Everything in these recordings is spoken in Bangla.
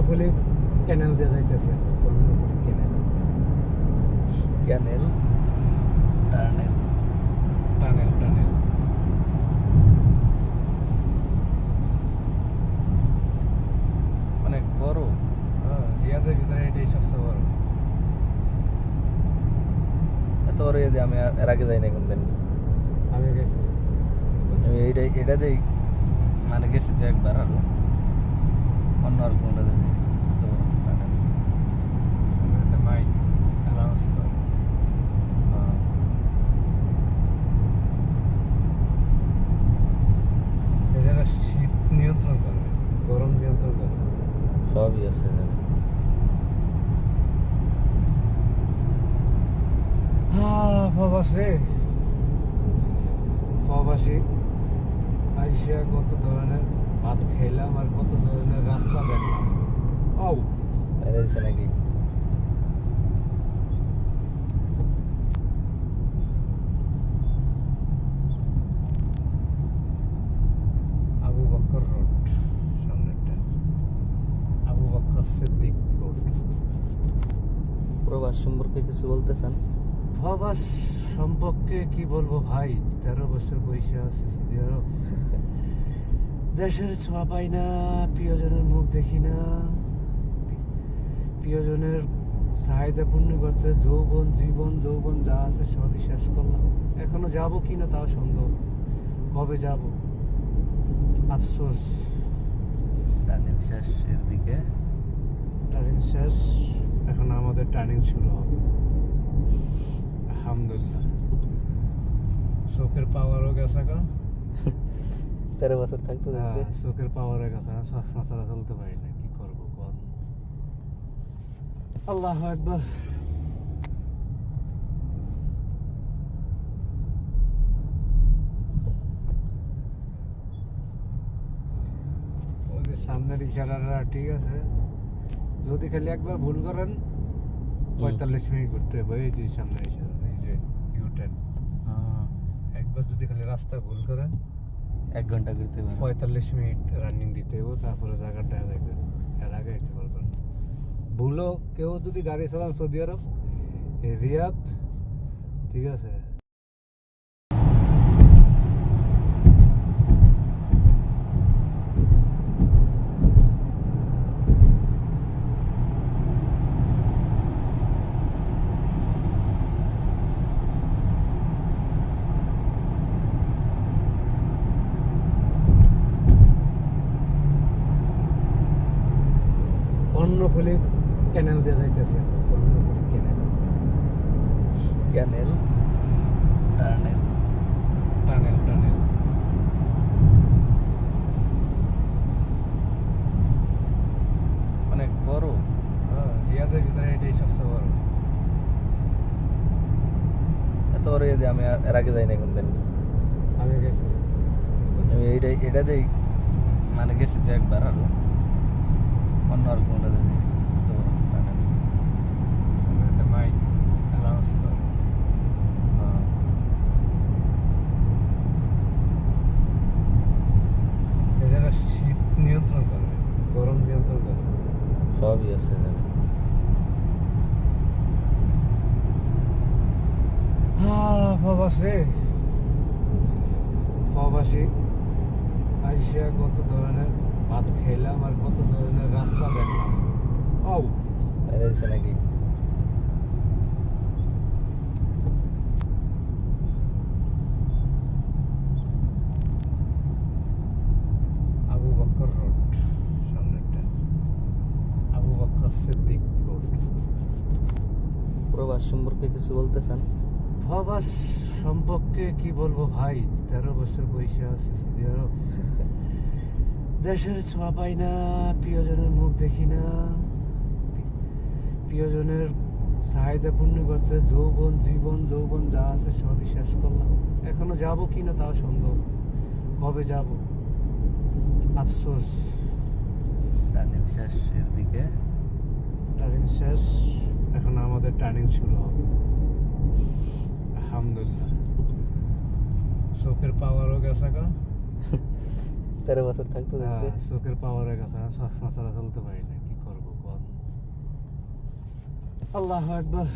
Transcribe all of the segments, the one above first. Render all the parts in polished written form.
কর্ণফুলী ক্যানেল দিয়ে যাইতেছি আমরা, কর্ণফুলী ক্যানেল। ক্যানেল টানেল টানেল টানেল অনেক বড়। রিয়াদের ভিতরে এটাই সবচেয়ে বড়। এত বড় এরিয়া আমি এর আগে যাই না কোনদিন। আমি গেছি আমি এটাতেই মানে গেছি তো একবার, আরো অন্য আর কোনটাতে যাই এত বড় টানেল। এটাতে মাইক অ্যানাউন্স করে। হ্যাঁ, এই জায়গায় শীত নিয়ন্ত্রণ করে, গরম নিয়ন্ত্রণ করে। সবই আছে এখানে। প্রবাস রে, প্রবাসী আইসা কত ধরনের ভাত খেলাম আর কত ধরনের রাস্তা দেখলাম। ও বাইরে দিছে নাকি? আবু বকর রোড, সামনেরটা আবু বকর সিদ্দিক রোড। প্রবাস সম্পর্কে কিছু বলতে চান? প্রবাস সম্পর্কে কি বলবো ভাই, 13 বছর বয়সে আছি সৌদি আরব। দেশের ছোঁয়া পাই না, প্রিয়জনের মুখ দেখি না, প্রিয়জনের চাহিদা পূর্ণ করতে যৌবন জীবন যৌবন যা আছে সবই শেষ করলাম। এখনো যাব কি না তাও সন্দেহ, কবে যাব আফসোস। টানেল শেষের দিকে। টার্নিং শেষ, এখন আমাদের টার্নিং শুরু হবে আলহামদুলিল্লাহ। চোখের পাওয়ারও গেছে গা, 13 বছর থাকতো দেখতে। চোখের পাওয়ারে গেছে, চশমা ছাড়া চলতে পারি না, কি করবো বল। আল্লাহ একবার। ওই যে সামনের ইশারাটা ঠিক আছে, যদি খালি একবার ভুল করেন 45 মিনিট ঘুরতে হবে। এই যে সামনের ইশারা, এই যে ইউটার্ন, একবার যদি খালি রাস্তা ভুল করেন 1 ঘন্টা ঘুরতে পারে। 45 মিনিট রানিং দিতে হবে, তারপরে জায়গাটা দেখবেন। এর আগে যেতে পারবেন। ভুলো কেউ যদি গাড়ি চালান সৌদি আরব, এই রিয়াদ, ঠিক আছে, কর্ণফুলী ক্যানেল দিয়ে যাইতেছি আমরা, কর্ণফুলী ক্যানেল। ক্যানেল টানেল টানেল টানেল অনেক বড়। রিয়াদের ভিতরে এটাই সবচেয়ে বড়। এত বড় এরিয়া আমি এর আগে যাই না কোনদিন। আমি গেছি আমি এটাতেই মানে গেছি তো একবার, আরো অন্য আর কোনটাতে যাই এত বড় টানেল। এটাতে মাইক অ্যানাউন্স করে। হ্যাঁ, এই জায়গায় শীত নিয়ন্ত্রণ করে, গরম নিয়ন্ত্রণ করে। সবই আছে এখানে। প্রবাস রে, প্রবাসী আইসা কত ধরনের ভাত খেলাম আর কত ধরনের রাস্তা দেখলাম। ও বাইরে দিছে নাকি? আবু বকর রোড, সামনেরটা আবু বকর সিদ্দিক রোড। প্রবাস সম্পর্কে কিছু বলতে চান? প্রবাস সম্পর্কে কি বলবো ভাই, 13 বছর বয়সে আছি সৌদি আরব। দেশের ছোঁয়া পাই না, প্রিয়জনের মুখ দেখি না, প্রিয়জনের চাহিদা পূর্ণ করতে যৌবন জীবন যৌবন যা আছে সবই শেষ করলাম। এখনো যাব কি না তাও সন্দেহ, কবে যাব আফসোস। টানেল শেষের দিকে। টার্নিং শেষ, এখন আমাদের টার্নিং শুরু হবে আলহামদুলিল্লাহ। চোখের পাওয়ারও গেছে গা, 13 বছর থাকতো দেখতে। চোখের পাওয়ারে গেছে, চশমা ছাড়া চলতে পারি না, কি করবো। আল্লাহু আকবার।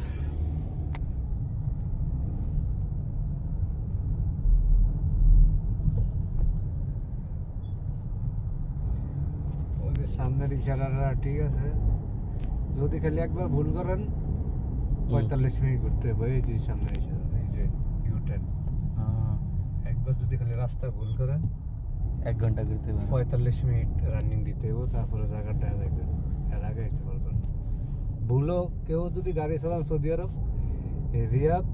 ওই যে সামনের ইশারাটা ঠিক আছে, যদি খালি একবার ভুল করেন 45 মিনিট করতে হবে। এই যে সামনের ইশারা, এই যে ইউটার্ন, একবার যদি খালি রাস্তা ভুল করেন 1 ঘন্টা করতে পারবো। 45 মিনিট রানিং দিতে হবে, তারপরে জায়গাটা দেখবে। এর আগে যেতে পারবেন। ভুলও কেউ যদি গাড়ি চালান সৌদি আরব, এই রিয়াদ